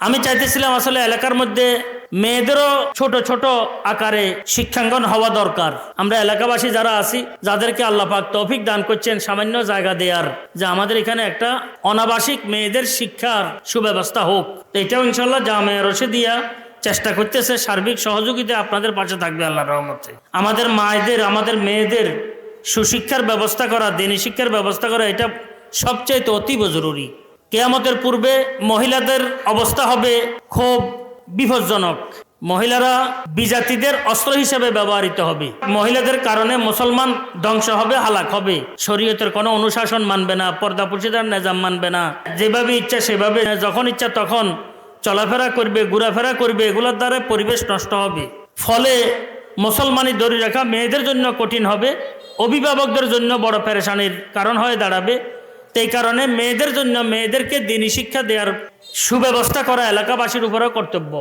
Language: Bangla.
আমি চাইতেছিলাম আসলে এলাকার মধ্যে মেয়েদেরও ছোট ছোট আকারে শিক্ষাঙ্গন হওয়া দরকার। আমরা এলাকাবাসী যারা আছি, যাদেরকে আল্লাহ পাক তৌফিক দান করছেন সামান্য জায়গা দেওয়ার, যে আমাদের এখানে একটা অনাবাসিক মেয়েদের শিক্ষার সুব্যবস্থা হোক। তো এটাও ইনশাল্লাহ জামিয়া রশিদিয়া চেষ্টা করতেছে, সার্বিক সহযোগিতা আপনাদের পাশে থাকবে আল্লাহর রহমতে। আমাদের মায়েদের, আমাদের মেয়েদের সুশিক্ষার ব্যবস্থা করা, দিনী শিক্ষার ব্যবস্থা করা, এটা সবচাইতে অতীব জরুরি। কিয়ামতের পূর্বে মহিলাদের অবস্থা হবে খুব বিপজ্জনক। মহিলারা বিজাতিদের অস্ত্র হিসেবে ব্যবহৃত হবে। মহিলাদের কারণে মুসলমান ধ্বংস হবে, হালাক হবে। শরীয়তের কোনো অনুশাসন মানবে না, পর্দা পুরুষদের নিজাম মানবে না, যেভাবে ইচ্ছা সেভাবে, যখন ইচ্ছা তখন চলাফেরা করবে, ঘোরাফেরা করবে। এগুলোর দ্বারা পরিবেশ নষ্ট হবে। ফলে মুসলমানি ধরে রাখা মেয়েদের জন্য কঠিন হবে, অভিভাবকদের জন্য বড় পেরেশানির কারণ হয়ে দাঁড়াবে। এই কারণে মেয়েদের জন্য, মেয়েদেরকে দিনী শিক্ষা দেওয়ার সুব্যবস্থা করা এলাকাবাসীর উপরেও কর্তব্য।